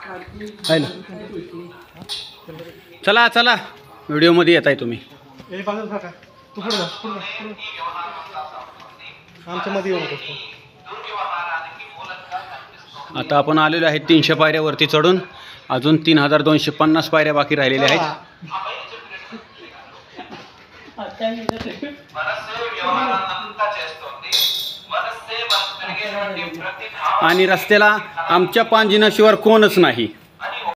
आहे ना. चला चला व्हिडिओमध्ये येत आहे तुम्ही. तू पुढे जा, आमच्या मध्ये येऊ नको. आता आपण आलेलो आहे 300 पायऱ्यावरती चढून. अजून 3250 पायऱ्या बाकी राहिलेल्या आहेत. आणि रस्त्याला आमच्या पांजिनाशिवाय कोणच नाही.